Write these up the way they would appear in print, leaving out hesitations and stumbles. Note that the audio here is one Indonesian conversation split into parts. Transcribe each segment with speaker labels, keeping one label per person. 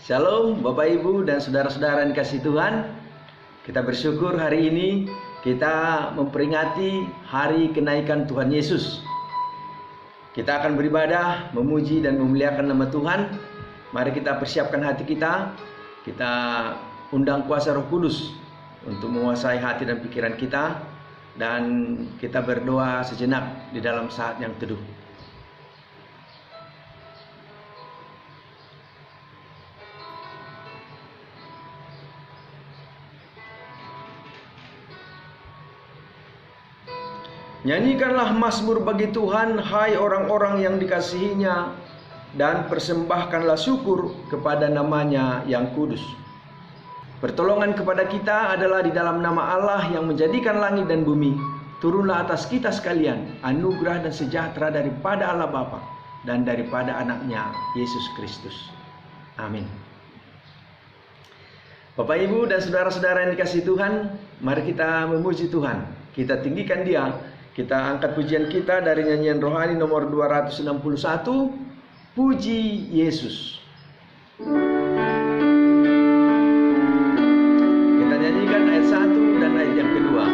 Speaker 1: Shalom Bapak Ibu dan saudara-saudara yang dikasihi Tuhan. Kita bersyukur hari ini kita memperingati hari kenaikan Tuhan Yesus. Kita akan beribadah, memuji dan memuliakan nama Tuhan. Mari kita persiapkan hati kita. Kita undang kuasa Roh Kudus untuk menguasai hati dan pikiran kita. Dan kita berdoa sejenak di dalam saat yang teduh. Nyanyikanlah mazmur bagi Tuhan, hai orang-orang yang dikasihinya, dan persembahkanlah syukur kepada namanya yang kudus. Pertolongan kepada kita adalah di dalam nama Allah yang menjadikan langit dan bumi. Turunlah atas kita sekalian anugerah dan sejahtera daripada Allah Bapa dan daripada anaknya Yesus Kristus. Amin. Bapak Ibu dan saudara-saudara yang dikasihi Tuhan, mari kita memuji Tuhan. Kita tinggikan Dia. Kita angkat pujian kita dari nyanyian rohani nomor 261, Puji Yesus. Kita nyanyikan ayat 1 dan ayat yang kedua.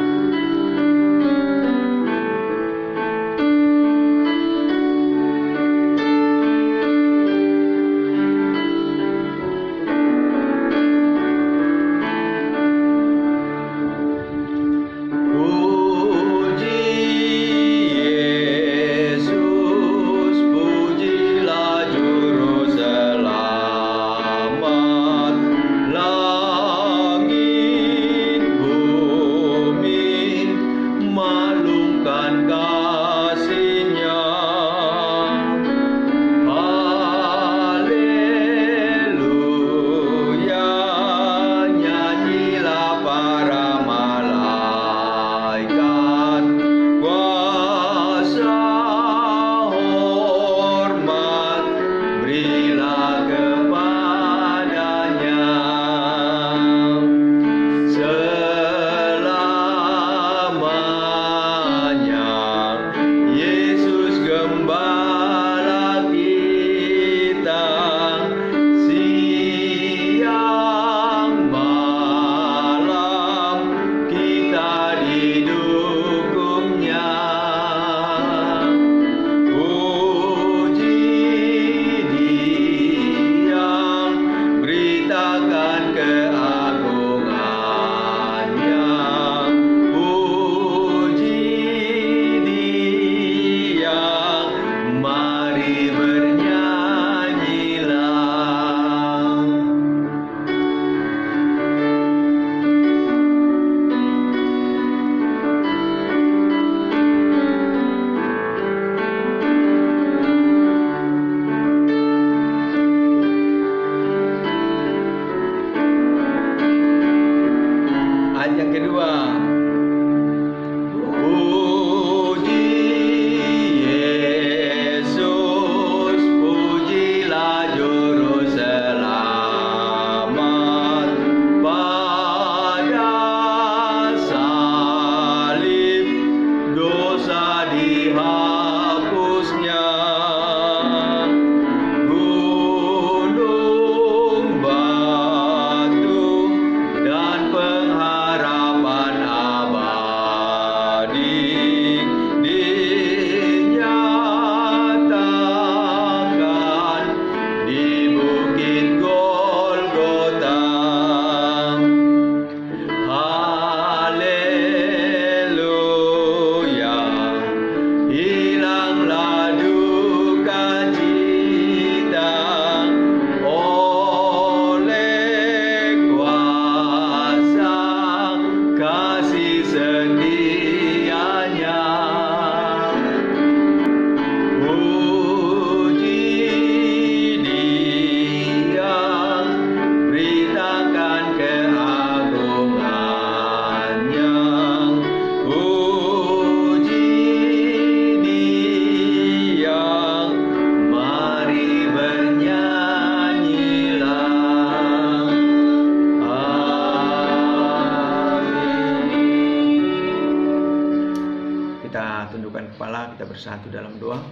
Speaker 1: Bersatu dalam doa.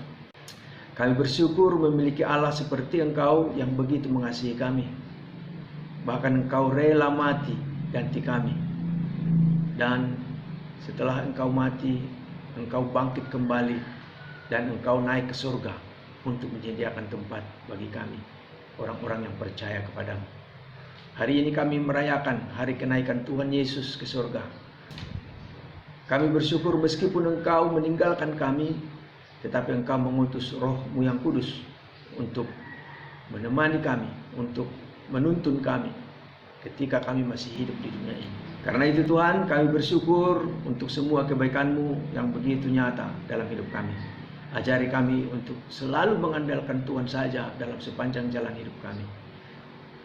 Speaker 1: Kami bersyukur memiliki Allah seperti Engkau yang begitu mengasihi kami. bahkan Engkau rela mati ganti kami. Dan setelah Engkau mati, Engkau bangkit kembali dan Engkau naik ke surga untuk menyediakan tempat bagi kami, orang-orang yang percaya kepadamu. Hari ini kami merayakan hari kenaikan Tuhan Yesus ke surga. Kami bersyukur meskipun Engkau meninggalkan kami, tetapi Engkau mengutus Roh-Mu yang kudus untuk menemani kami, untuk menuntun kami ketika kami masih hidup di dunia ini. Karena itu Tuhan, kami bersyukur untuk semua kebaikan-Mu yang begitu nyata dalam hidup kami. Ajari kami untuk selalu mengandalkan Tuhan saja dalam sepanjang jalan hidup kami.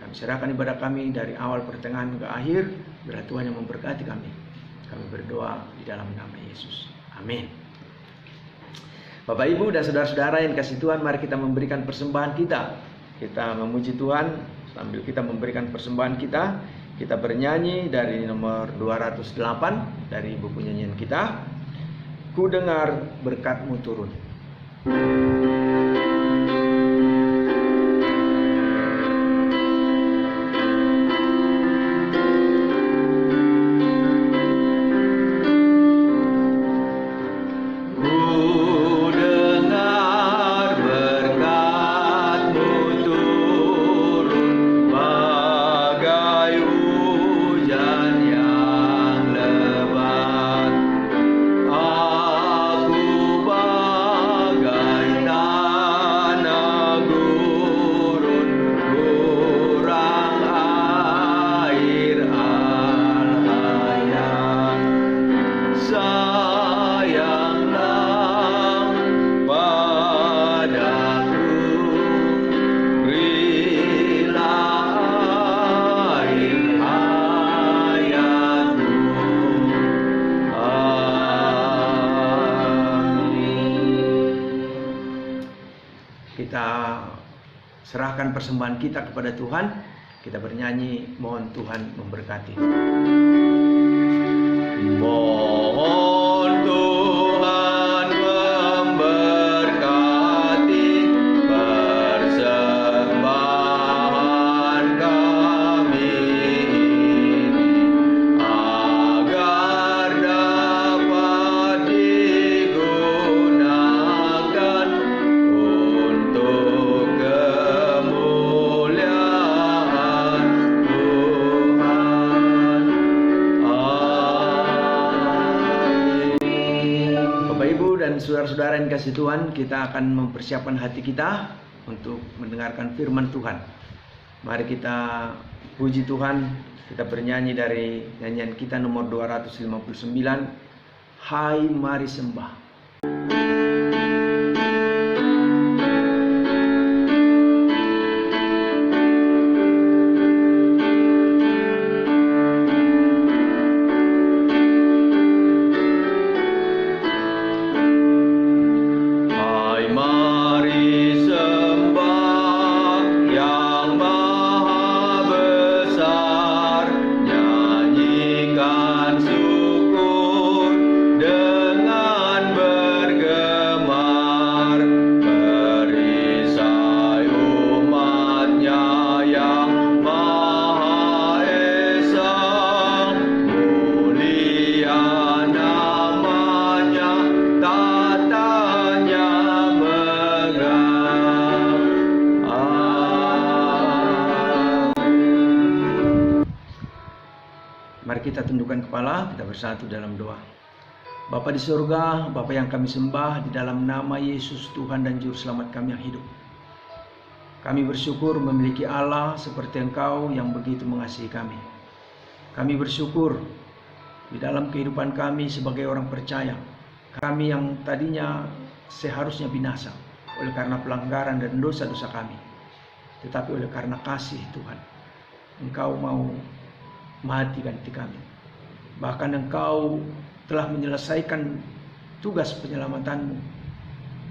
Speaker 1: Kami serahkan ibadah kami dari awal pertengahan ke akhir, biar Tuhan yang memberkati kami. Kami berdoa di dalam nama Yesus. Amin. Bapak, Ibu, dan saudara-saudara yang kasih Tuhan, mari kita memberikan persembahan kita. Kita memuji Tuhan sambil kita memberikan persembahan kita. Kita bernyanyi dari nomor 208 dari buku nyanyian kita. Ku dengar berkat-Mu turun. Kita serahkan persembahan kita kepada Tuhan. Kita bernyanyi, mohon Tuhan memberkati. Mohon Tuhan memberkati persembahan kami ini, agar dapat digunakan untuk kemuliaan Tuhan. Bapak, Ibu, dan saudara-saudara yang kasih Tuhan, kita akan mempersiapkan hati kita untuk mendengarkan firman Tuhan. Mari kita puji Tuhan. Kita bernyanyi dari nyanyian kita nomor 259, Hai Mari Sembah. Mari kita tundukkan kepala, kita bersatu dalam doa. Bapa di surga, Bapa yang kami sembah, di dalam nama Yesus Tuhan dan Juru Selamat kami yang hidup. Kami bersyukur memiliki Allah seperti Engkau yang begitu mengasihi kami. Kami bersyukur di dalam kehidupan kami sebagai orang percaya. Kami yang tadinya seharusnya binasa oleh karena pelanggaran dan dosa-dosa kami. Tetapi oleh karena kasih Tuhan, Engkau mau mati ganti kami. Bahkan Engkau telah menyelesaikan tugas penyelamatanmu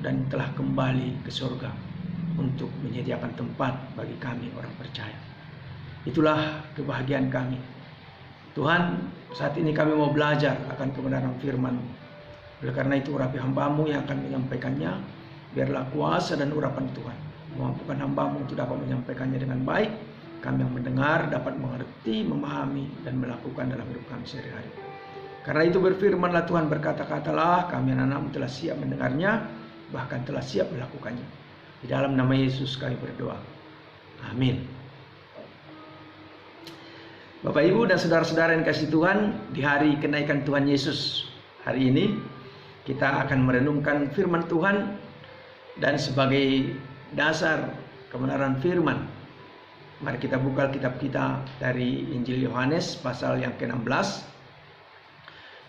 Speaker 1: dan telah kembali ke surga untuk menyediakan tempat bagi kami orang percaya. Itulah kebahagiaan kami. Tuhan, saat ini kami mau belajar akan kebenaran firman-Mu. Oleh karena itu urapi hamba-Mu yang akan menyampaikannya. Biarlah kuasa dan urapan Tuhan memampukan hamba-Mu untuk dapat menyampaikannya dengan baik kami yang mendengar dapat mengerti, memahami, dan melakukan dalam hidup kami sehari-hari. Karena itu berfirmanlah Tuhan, berkata-katalah, kami anak-anakmu telah siap mendengarnya, bahkan telah siap melakukannya. Di dalam nama Yesus kami berdoa. Amin. Bapak, Ibu, dan saudara-saudara yang kasih Tuhan, di hari kenaikan Tuhan Yesus hari ini, kita akan merenungkan firman Tuhan, dan sebagai dasar kebenaran firman, mari kita buka kitab kita dari Injil Yohanes pasal yang ke-16.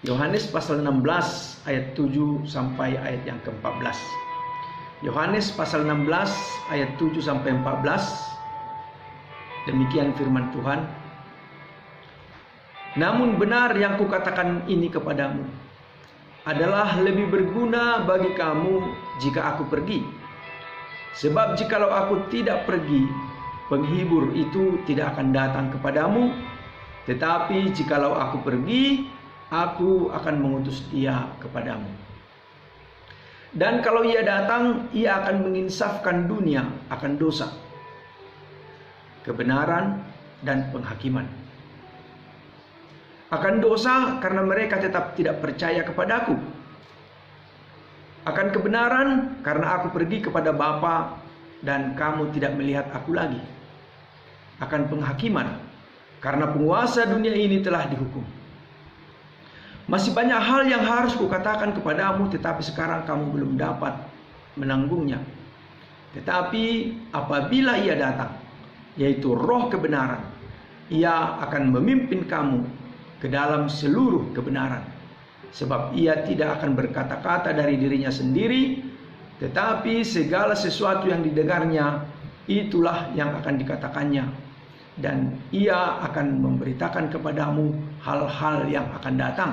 Speaker 1: Yohanes pasal 16 ayat 7 sampai ayat yang ke-14. Yohanes pasal 16 ayat 7 sampai 14. Demikian firman Tuhan. Namun benar yang kukatakan ini kepadamu adalah lebih berguna bagi kamu jika aku pergi. Sebab jikalau aku tidak pergi, penghibur itu tidak akan datang kepadamu. Tetapi jikalau aku pergi, aku akan mengutus dia kepadamu. Dan kalau ia datang, ia akan menginsafkan dunia akan dosa, kebenaran, dan penghakiman. Akan dosa karena mereka tetap tidak percaya kepadaku. Akan kebenaran karena aku pergi kepada Bapa dan kamu tidak melihat aku lagi. Akan penghakiman karena penguasa dunia ini telah dihukum. Masih banyak hal yang harus kukatakan kepadamu, tetapi sekarang kamu belum dapat menanggungnya. Tetapi apabila ia datang, yaitu Roh kebenaran, ia akan memimpin kamu ke dalam seluruh kebenaran. Sebab ia tidak akan berkata-kata dari dirinya sendiri, tetapi segala sesuatu yang didengarnya, itulah yang akan dikatakannya. Dan ia akan memberitakan kepadamu hal-hal yang akan datang.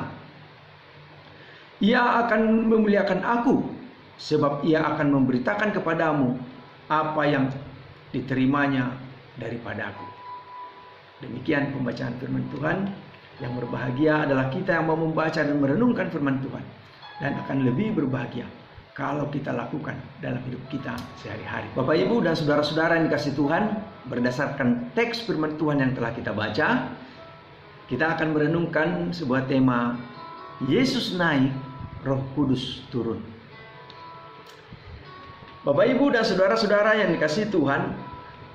Speaker 1: Ia akan memuliakan aku, sebab ia akan memberitakan kepadamu apa yang diterimanya daripada aku. Demikian pembacaan firman Tuhan. Yang berbahagia adalah kita yang mau membaca dan merenungkan firman Tuhan, dan akan lebih berbahagia kalau kita lakukan dalam hidup kita sehari-hari. Bapak, Ibu, dan saudara-saudara yang dikasih Tuhan, berdasarkan teks firman Tuhan yang telah kita baca, kita akan merenungkan sebuah tema, Yesus naik, Roh Kudus turun. Bapak, Ibu, dan saudara-saudara yang dikasih Tuhan,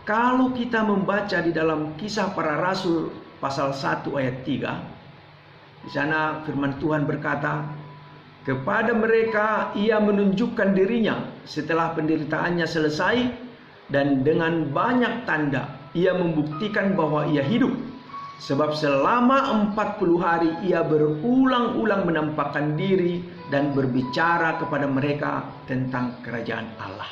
Speaker 1: kalau kita membaca di dalam Kisah Para Rasul pasal 1 ayat 3, di sana firman Tuhan berkata, kepada mereka ia menunjukkan dirinya setelah penderitaannya selesai, dan dengan banyak tanda ia membuktikan bahwa ia hidup. Sebab selama 40 hari ia berulang-ulang menampakkan diri dan berbicara kepada mereka tentang kerajaan Allah.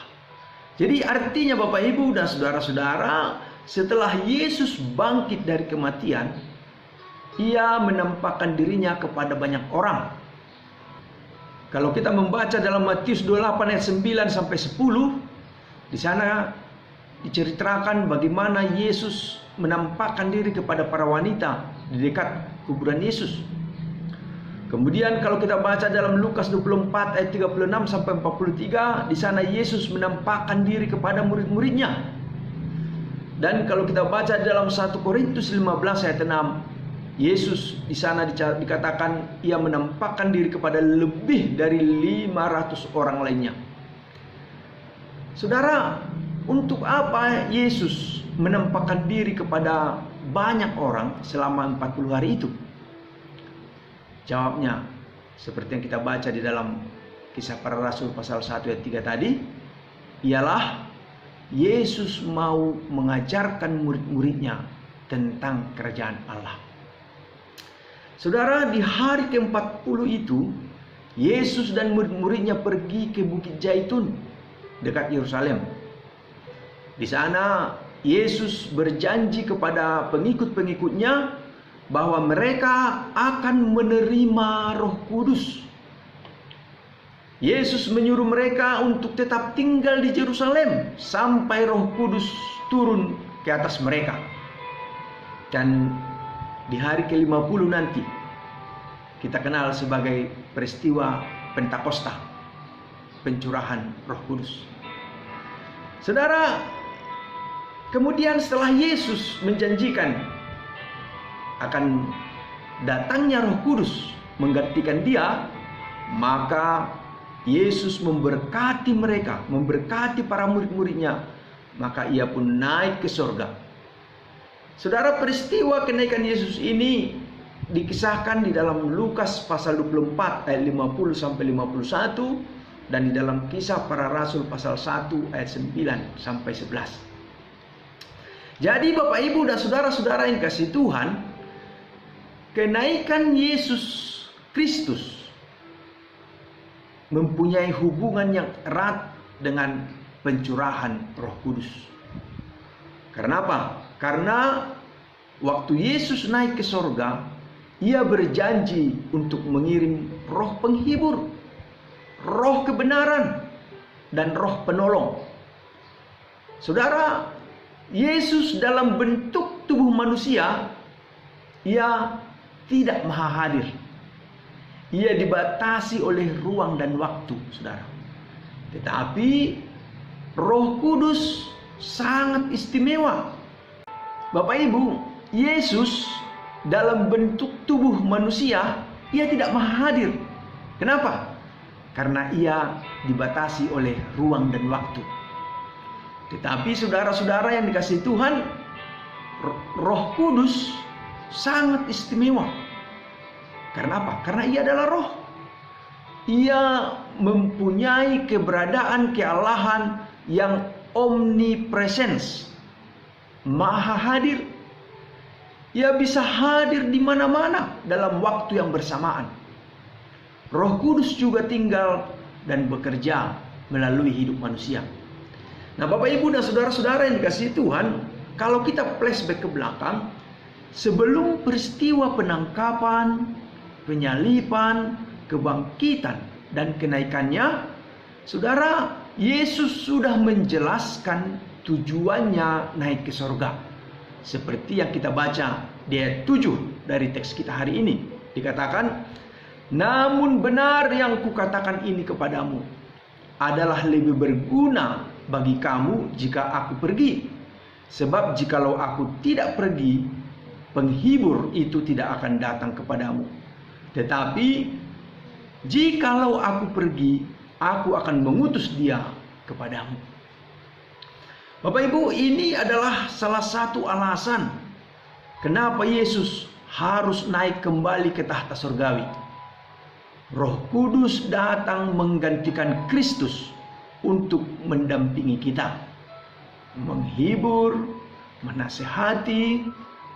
Speaker 1: Jadi artinya Bapak, Ibu, dan saudara-saudara, setelah Yesus bangkit dari kematian, ia menampakkan dirinya kepada banyak orang. Kalau kita membaca dalam Matius 28 ayat 9 sampai 10, di sana diceritakan bagaimana Yesus menampakkan diri kepada para wanita di dekat kuburan Yesus. Kemudian kalau kita baca dalam Lukas 24 ayat 36 sampai 43, di sana Yesus menampakkan diri kepada murid-muridnya. Dan kalau kita baca dalam 1 Korintus 15 ayat 6, Yesus di sana dikatakan ia menampakkan diri kepada lebih dari 500 orang lainnya. Saudara, untuk apa Yesus menampakkan diri kepada banyak orang selama 40 hari itu? Jawabnya seperti yang kita baca di dalam Kisah Para Rasul pasal 1 ayat 3 tadi, ialah Yesus mau mengajarkan murid-muridnya tentang kerajaan Allah. Saudara, di hari ke-40 itu, Yesus dan murid-muridnya pergi ke Bukit Zaitun dekat Yerusalem. Di sana Yesus berjanji kepada pengikut-pengikutnya bahwa mereka akan menerima Roh Kudus. Yesus menyuruh mereka untuk tetap tinggal di Yerusalem sampai Roh Kudus turun ke atas mereka. Dan di hari ke-50 nanti kita kenal sebagai peristiwa Pentakosta, pencurahan Roh Kudus. Saudara, Kemudian setelah Yesus menjanjikan akan datangnya Roh Kudus menggantikan dia, maka Yesus memberkati mereka, memberkati para murid-muridnya, maka ia pun naik ke surga. Saudara, peristiwa kenaikan Yesus ini dikisahkan di dalam Lukas pasal 24 ayat 50 sampai 51 dan di dalam Kisah Para Rasul pasal 1 ayat 9 sampai 11. Jadi Bapak Ibu dan saudara-saudara yang kasih Tuhan, kenaikan Yesus Kristus mempunyai hubungan yang erat dengan pencurahan Roh Kudus. Karena apa? Karena waktu Yesus naik ke sorga, ia berjanji untuk mengirim Roh penghibur, Roh kebenaran, dan Roh penolong. Saudara, Yesus dalam bentuk tubuh manusia, ia tidak maha hadir. Ia dibatasi oleh ruang dan waktu, saudara. Tetapi Roh Kudus sangat istimewa. Bapak Ibu, Yesus dalam bentuk tubuh manusia, ia tidak maha hadir. Kenapa? Karena ia dibatasi oleh ruang dan waktu. Tetapi saudara-saudara yang dikasihi Tuhan, Roh Kudus sangat istimewa. Karena apa? Karena ia adalah roh. Ia mempunyai keberadaan kealahan yang omnipresence, maha hadir. Ia bisa hadir di mana-mana dalam waktu yang bersamaan. Roh Kudus juga tinggal dan bekerja melalui hidup manusia. Nah, Bapak Ibu dan saudara-saudara yang dikasihi Tuhan, kalau kita flashback ke belakang, sebelum peristiwa penangkapan, penyaliban, kebangkitan, dan kenaikannya, saudara, Yesus sudah menjelaskan tujuannya naik ke surga. Seperti yang kita baca di ayat 7 dari teks kita hari ini. Dikatakan, namun benar yang kukatakan ini kepadamu adalah lebih berguna bagi kamu jika aku pergi. Sebab jikalau aku tidak pergi, penghibur itu tidak akan datang kepadamu. Tetapi jikalau aku pergi, aku akan mengutus dia kepadamu. Bapak Ibu, ini adalah salah satu alasan kenapa Yesus harus naik kembali ke tahta surgawi. Roh Kudus datang menggantikan Kristus untuk mendampingi kita, menghibur, menasehati,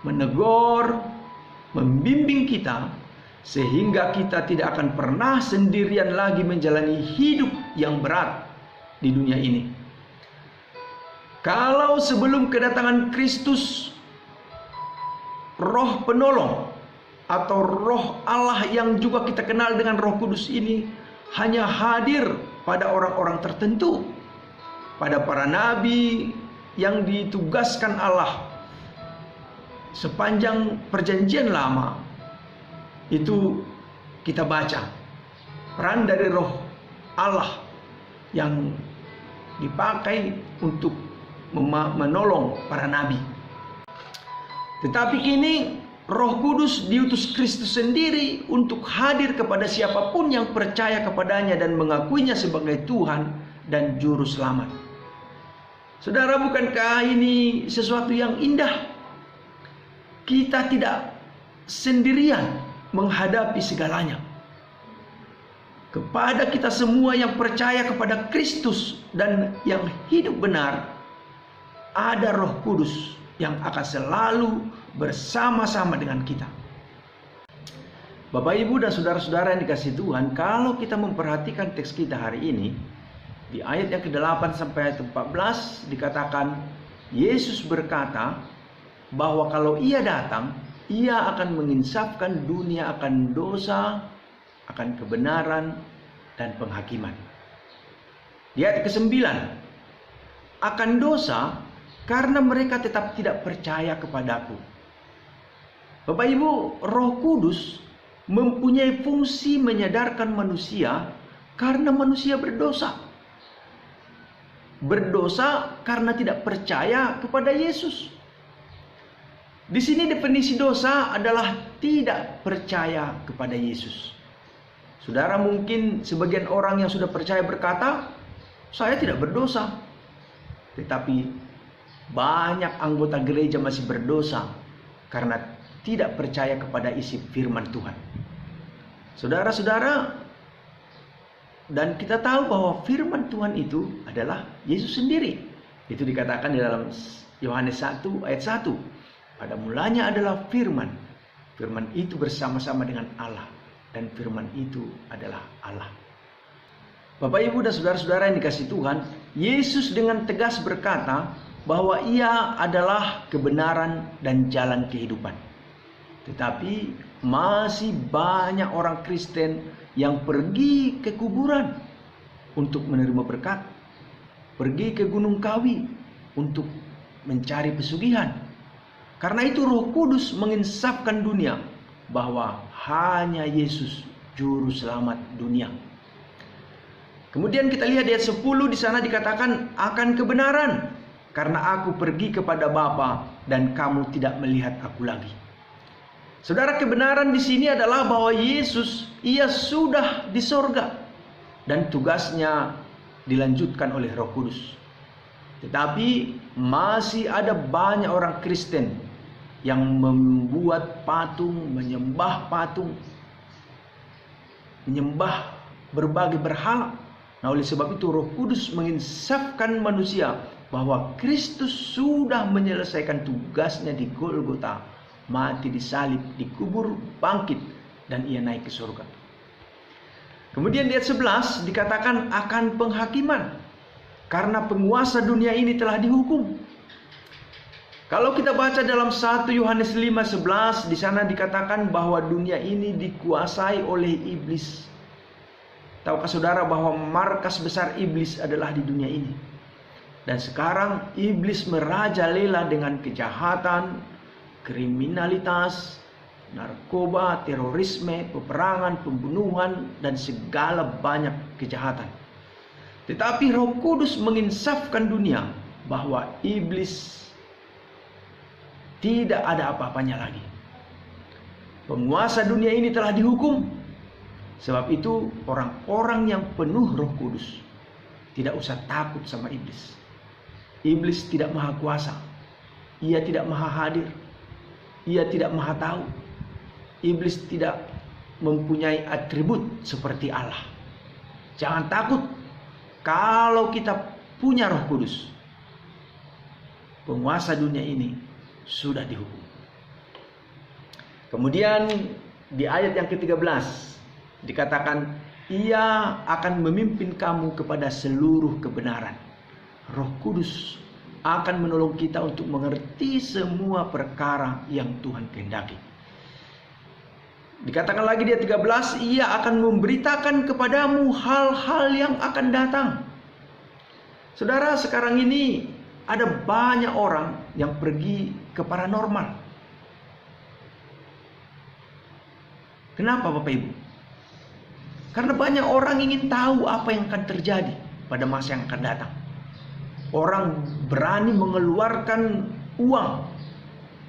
Speaker 1: menegur, membimbing kita, sehingga kita tidak akan pernah sendirian lagi menjalani hidup yang berat di dunia ini. Kalau sebelum kedatangan Kristus, Roh penolong atau Roh Allah yang juga kita kenal dengan Roh Kudus ini hanya hadir pada orang-orang tertentu, pada para nabi yang ditugaskan Allah sepanjang perjanjian lama. Itu kita baca peran dari Roh Allah yang dipakai untuk menolong para nabi. Tetapi kini Roh Kudus diutus Kristus sendiri untuk hadir kepada siapapun yang percaya kepadanya dan mengakuinya sebagai Tuhan dan Juru Selamat. Saudara, bukankah ini sesuatu yang indah? Kita tidak sendirian menghadapi segalanya. Kepada kita semua yang percaya kepada Kristus dan yang hidup benar, ada Roh Kudus yang akan selalu bersama-sama dengan kita. Bapak, Ibu, dan saudara-saudara yang dikasihi Tuhan, kalau kita memperhatikan teks kita hari ini, di ayat yang ke-8 sampai ayat 14 dikatakan, Yesus berkata bahwa kalau ia datang, ia akan menginsafkan dunia akan dosa, akan kebenaran, dan penghakiman. Di ayat ke-9, akan dosa karena mereka tetap tidak percaya kepadaku. Bapak Ibu, Roh Kudus mempunyai fungsi menyadarkan manusia karena manusia berdosa. berdosa karena tidak percaya kepada Yesus. Di sini definisi dosa adalah tidak percaya kepada Yesus. Saudara, mungkin sebagian orang yang sudah percaya berkata, saya tidak berdosa. Tetapi banyak anggota gereja masih berdosa karena tidak percaya kepada isi firman Tuhan. Saudara-saudara, dan kita tahu bahwa firman Tuhan itu adalah Yesus sendiri. Itu dikatakan di dalam Yohanes 1 ayat 1. Pada mulanya adalah firman. Firman itu bersama-sama dengan Allah. Dan firman itu adalah Allah. Bapak, Ibu, dan saudara-saudara yang dikasihi Tuhan, Yesus dengan tegas berkata bahwa Ia adalah kebenaran dan jalan kehidupan. Tetapi masih banyak orang Kristen yang pergi ke kuburan untuk menerima berkat, pergi ke Gunung Kawi untuk mencari pesugihan. Karena itu Roh Kudus menginsafkan dunia bahwa hanya Yesus juru selamat dunia. Kemudian kita lihat di ayat 10, di sana dikatakan akan kebenaran, karena aku pergi kepada Bapa dan kamu tidak melihat aku lagi. Saudara, kebenaran di sini adalah bahwa Yesus, Ia sudah di sorga dan tugasnya dilanjutkan oleh Roh Kudus. Tetapi masih ada banyak orang Kristen yang membuat patung, menyembah patung, menyembah berbagai berhala. Nah, oleh sebab itu Roh Kudus menginsafkan manusia bahwa Kristus sudah menyelesaikan tugasnya di Golgota, mati disalib, dikubur, bangkit, dan Ia naik ke surga. Kemudian di ayat 11 dikatakan akan penghakiman, karena penguasa dunia ini telah dihukum. Kalau kita baca dalam 1 Yohanes 5:11, di sana dikatakan bahwa dunia ini dikuasai oleh iblis. Tahukah saudara bahwa markas besar iblis adalah di dunia ini? Dan sekarang iblis merajalela dengan kejahatan, kriminalitas, narkoba, terorisme, peperangan, pembunuhan, dan segala banyak kejahatan. Tetapi Roh Kudus menginsafkan dunia bahwa iblis tidak ada apa-apanya lagi. Penguasa dunia ini telah dihukum. Sebab itu orang-orang yang penuh Roh Kudus tidak usah takut sama iblis. Iblis tidak maha kuasa. Ia tidak maha hadir. Ia tidak maha tahu. Iblis tidak mempunyai atribut seperti Allah. Jangan takut. Kalau kita punya Roh Kudus, penguasa dunia ini sudah dihukum. Kemudian di ayat yang ke-13 dikatakan, Ia akan memimpin kamu kepada seluruh kebenaran. Roh Kudus akan menolong kita untuk mengerti semua perkara yang Tuhan kehendaki. Dikatakan lagi di ayat 13, Ia akan memberitakan kepadamu hal-hal yang akan datang. Saudara, sekarang ini ada banyak orang yang pergi ke paranormal. Kenapa Bapak Ibu? Karena banyak orang ingin tahu apa yang akan terjadi pada masa yang akan datang. Orang berani mengeluarkan uang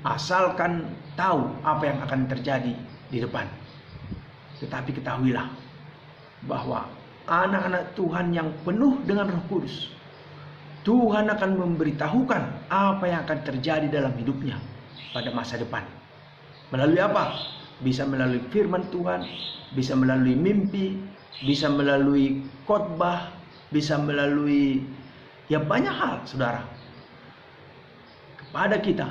Speaker 1: asalkan tahu apa yang akan terjadi di depan. Tetapi ketahuilah bahwa anak-anak Tuhan yang penuh dengan Roh Kudus, Tuhan akan memberitahukan apa yang akan terjadi dalam hidupnya pada masa depan. Melalui apa? Bisa melalui firman Tuhan, bisa melalui mimpi, bisa melalui khotbah, bisa melalui banyak hal, saudara. Kepada kita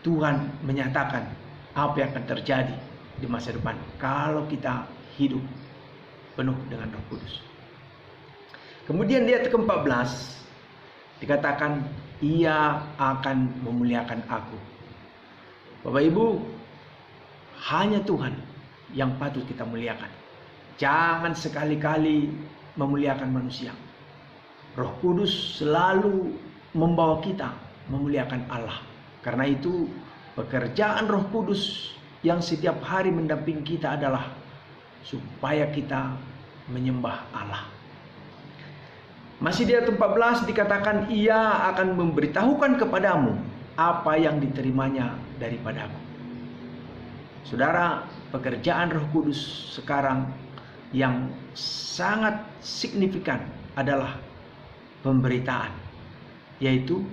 Speaker 1: Tuhan menyatakan apa yang akan terjadi di masa depan kalau kita hidup penuh dengan Roh Kudus. Kemudian di ayat ke-14 dikatakan Ia akan memuliakan aku. Bapak Ibu, hanya Tuhan yang patut kita muliakan. Jangan sekali-kali memuliakan manusia. Roh Kudus selalu membawa kita memuliakan Allah. Karena itu pekerjaan Roh Kudus yang setiap hari mendampingi kita adalah supaya kita menyembah Allah. Masih di ayat 14 dikatakan, ia akan memberitahukan kepadamu apa yang diterimanya daripadaku. Saudara, pekerjaan Roh Kudus sekarang yang sangat signifikan adalah pemberitaan, yaitu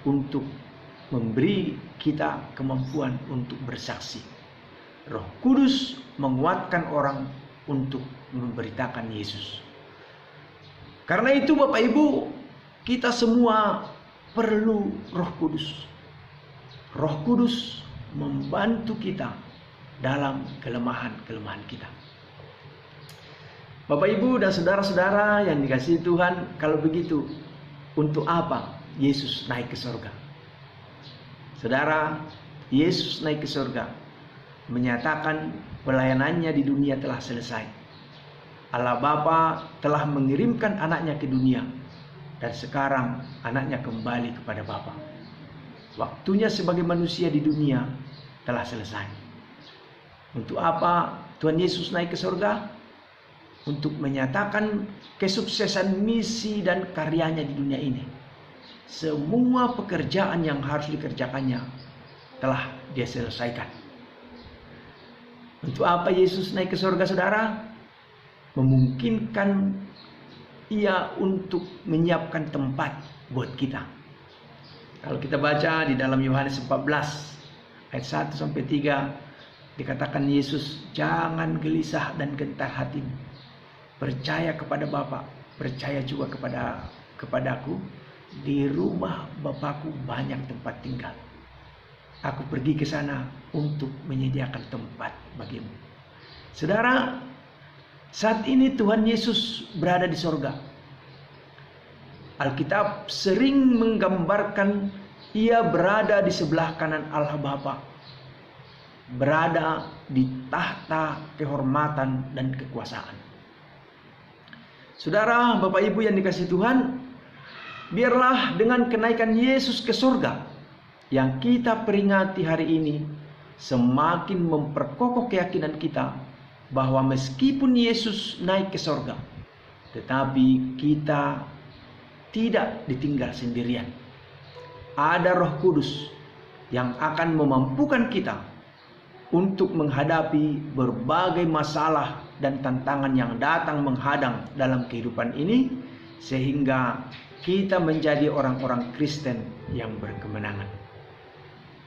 Speaker 1: untuk memberi kita kemampuan untuk bersaksi. Roh Kudus menguatkan orang untuk memberitakan Yesus. Karena itu Bapak Ibu, kita semua perlu Roh Kudus. Roh Kudus membantu kita dalam kelemahan-kelemahan kita. Bapak Ibu dan saudara-saudara yang dikasihi Tuhan, kalau begitu, untuk apa Yesus naik ke surga? Saudara, Yesus naik ke surga menyatakan pelayanannya di dunia telah selesai. Allah Bapa telah mengirimkan anaknya ke dunia, dan sekarang anaknya kembali kepada Bapa. Waktunya sebagai manusia di dunia telah selesai. Untuk apa Tuhan Yesus naik ke surga? Untuk menyatakan kesuksesan misi dan karyanya di dunia ini. Semua pekerjaan yang harus dikerjakannya telah dia selesaikan. Untuk apa Yesus naik ke surga, saudara? Memungkinkan ia untuk menyiapkan tempat buat kita. Kalau kita baca di dalam Yohanes 14 ayat 1 sampai 3 dikatakan Yesus, jangan gelisah dan gentar hatimu. Percaya kepada Bapa, percaya juga kepadaku. Di rumah Bapakku banyak tempat tinggal. Aku pergi ke sana untuk menyediakan tempat bagimu. Saudara, saat ini Tuhan Yesus berada di sorga. Alkitab sering menggambarkan ia berada di sebelah kanan Allah Bapa, berada di tahta kehormatan dan kekuasaan. Saudara, Bapak Ibu yang dikasihi Tuhan, biarlah dengan kenaikan Yesus ke surga yang kita peringati hari ini semakin memperkokoh keyakinan kita bahwa meskipun Yesus naik ke surga, tetapi kita tidak ditinggal sendirian. Ada Roh Kudus yang akan memampukan kita untuk menghadapi berbagai masalah dan tantangan yang datang menghadang dalam kehidupan ini, sehingga kita menjadi orang-orang Kristen yang berkemenangan.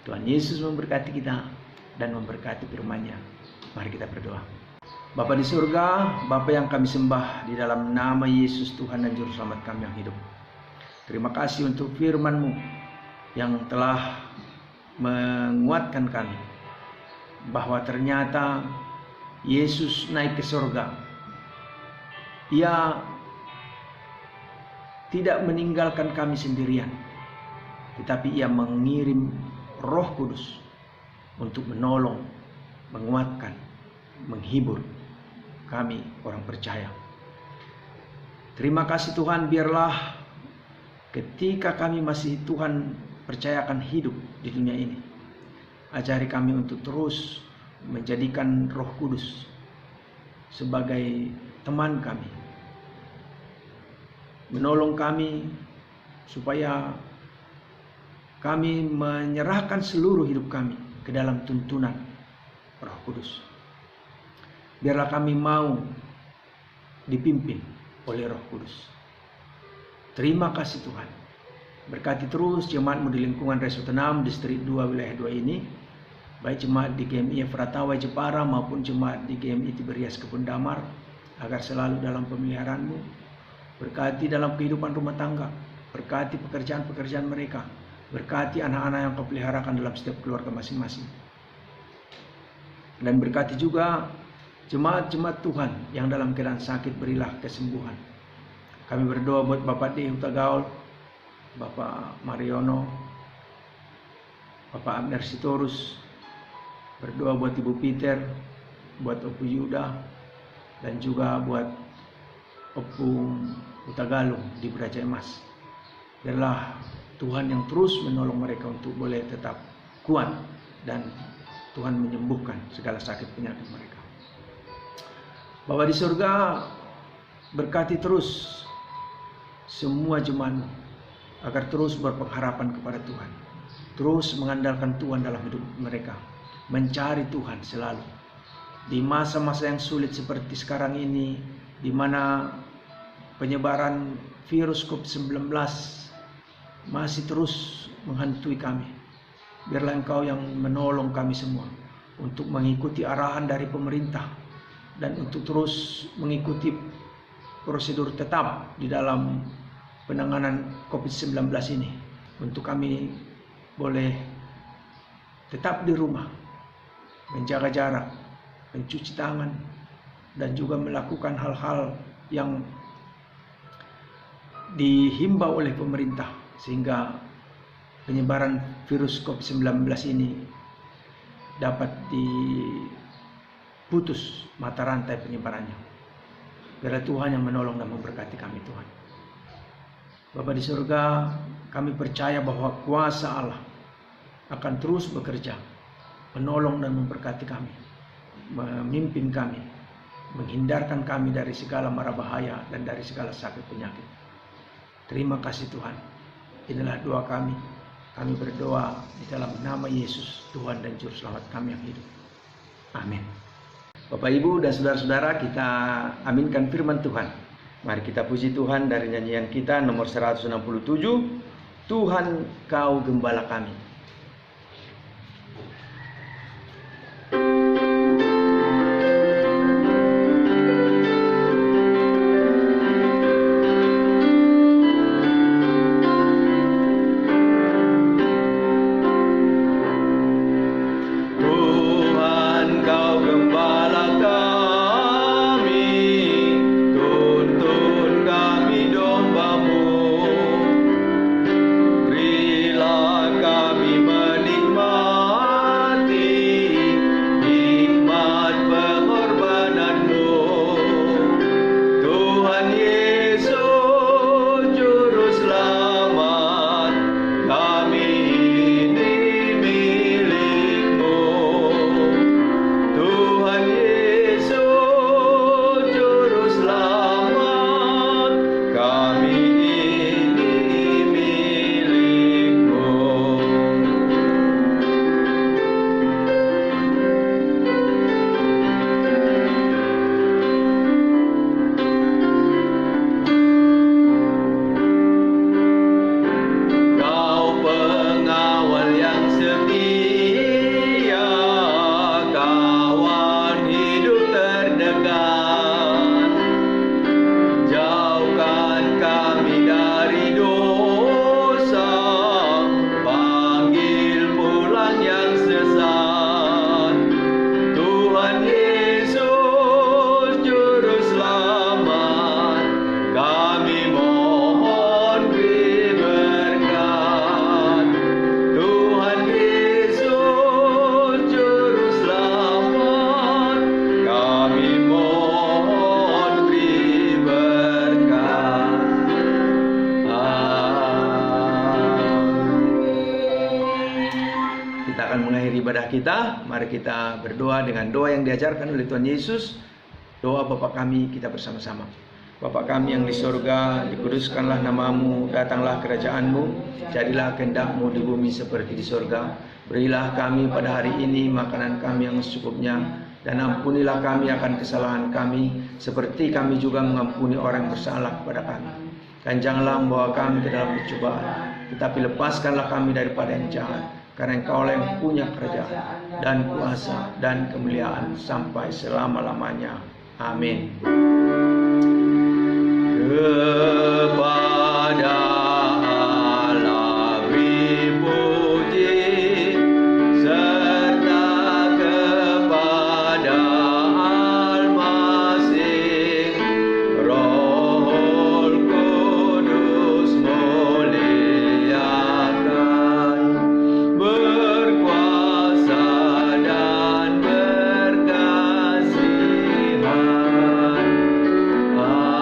Speaker 1: Tuhan Yesus memberkati kita dan memberkati firman-Nya. Mari kita berdoa. Bapa di surga, Bapa yang kami sembah di dalam nama Yesus Tuhan dan Juru Selamat kami yang hidup. Terima kasih untuk firman-Mu yang telah menguatkan kami bahwa ternyata Yesus naik ke surga. Ia tidak meninggalkan kami sendirian, tetapi ia mengirim Roh Kudus untuk menolong, menguatkan, menghibur kami orang percaya. Terima kasih Tuhan, biarlah ketika kami masih Tuhan percayakan hidup di dunia ini, ajari kami untuk terus menjadikan Roh Kudus sebagai teman kami, menolong kami supaya kami menyerahkan seluruh hidup kami ke dalam tuntunan Roh Kudus. Biarlah kami mau dipimpin oleh Roh Kudus. Terima kasih Tuhan. Berkati terus jemaat-Mu di lingkungan Resort 6 Distrik 2 Wilayah 2 ini, baik jemaat di GMI Efratawai Jepara maupun jemaat di GMI Tiberias Kebun Damar, agar selalu dalam pemeliharaan-Mu. Berkati dalam kehidupan rumah tangga, berkati pekerjaan-pekerjaan mereka, berkati anak-anak yang Kau peliharakan dalam setiap keluarga masing-masing. Dan berkati juga jemaat-jemaat Tuhan yang dalam keadaan sakit, berilah kesembuhan. Kami berdoa buat Bapak D. Huta Gaul, Bapak Mariono, Bapak Abner Sitorus, berdoa buat Ibu Peter, buat Opu Yuda, dan juga buat Opu Utagalung di Braja Emas. Biarlah Tuhan yang terus menolong mereka untuk boleh tetap kuat, dan Tuhan menyembuhkan segala sakit penyakit mereka. Bapa di surga, berkati terus semua jemaat-Mu agar terus berpengharapan kepada Tuhan, terus mengandalkan Tuhan dalam hidup mereka, mencari Tuhan selalu. Di masa-masa yang sulit seperti sekarang ini, di mana penyebaran virus COVID-19 masih terus menghantui kami, biarlah Engkau yang menolong kami semua untuk mengikuti arahan dari pemerintah dan untuk terus mengikuti prosedur tetap di dalam penanganan COVID-19 ini, untuk kami boleh tetap di rumah, menjaga jarak, mencuci tangan, dan juga melakukan hal-hal yang dihimbau oleh pemerintah sehingga penyebaran virus COVID-19 ini dapat diputus mata rantai penyebarannya. Biarlah Tuhan yang menolong dan memberkati kami, Tuhan. Bapa di surga, kami percaya bahwa kuasa Allah akan terus bekerja, menolong dan memberkati kami, memimpin kami, menghindarkan kami dari segala mara bahaya dan dari segala sakit penyakit. Terima kasih Tuhan. Inilah doa kami. Kami berdoa di dalam nama Yesus, Tuhan dan Juru Selamat kami yang hidup. Amin. Bapak, Ibu, dan saudara-saudara, kita aminkan firman Tuhan. Mari kita puji Tuhan dari nyanyian kita nomor 167, Tuhan Kau Gembala Kami. Ibadah kita, mari kita berdoa dengan doa yang diajarkan oleh Tuhan Yesus. Doa Bapa kami, kita bersama-sama. Bapa kami yang di surga, dikuduskanlah namamu, datanglah kerajaanmu, jadilah kehendak-mu di bumi seperti di surga. Berilah kami pada hari ini makanan kami yang secukupnya, dan ampunilah kami akan kesalahan kami, seperti kami juga mengampuni orang yang bersalah kepada kami. Dan janganlah membawa kami ke dalam pencobaan, tetapi lepaskanlah kami daripada yang jahat. Karena Engkaulah yang punya kerajaan dan kuasa dan kemuliaan sampai selama-lamanya. Amin. Kepada Allah beri puji, serta kepada Al-Masih, Roh Kudus muliakan, berkuasa dan berkasihan. Amin.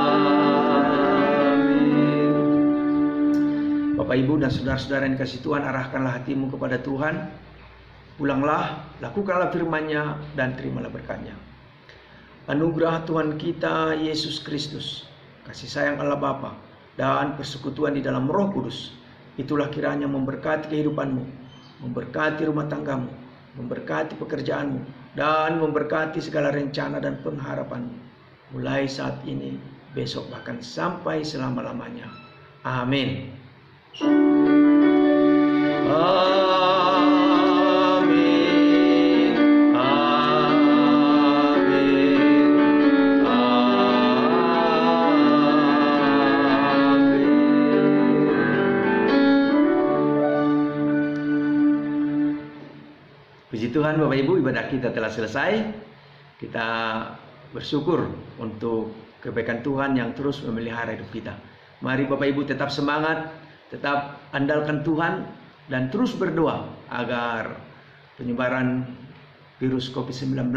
Speaker 1: Bapak, Ibu, dan saudara-saudara yang dikasihi Tuhan, arahkanlah hatimu kepada Tuhan. Pulanglah, lakukanlah firman-Nya, dan terimalah berkat-Nya. Anugerah Tuhan kita Yesus Kristus, kasih sayang Allah Bapa, dan persekutuan di dalam Roh Kudus. Itulah kiranya memberkati kehidupanmu, memberkati rumah tanggamu, memberkati pekerjaanmu, dan memberkati segala rencana dan pengharapanmu. Mulai saat ini, besok, bahkan sampai selama-lamanya. Amin. Amin. Amin. Amin. Puji Tuhan, Bapak Ibu, ibadah kita telah selesai. Kita bersyukur untuk kebaikan Tuhan yang terus memelihara hidup kita. Mari Bapak Ibu tetap semangat, tetap andalkan Tuhan, dan terus berdoa agar penyebaran virus COVID-19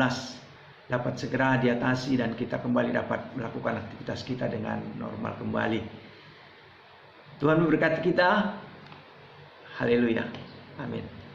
Speaker 1: dapat segera diatasi dan kita kembali dapat melakukan aktivitas kita dengan normal kembali. Tuhan memberkati kita. Haleluya. Amin.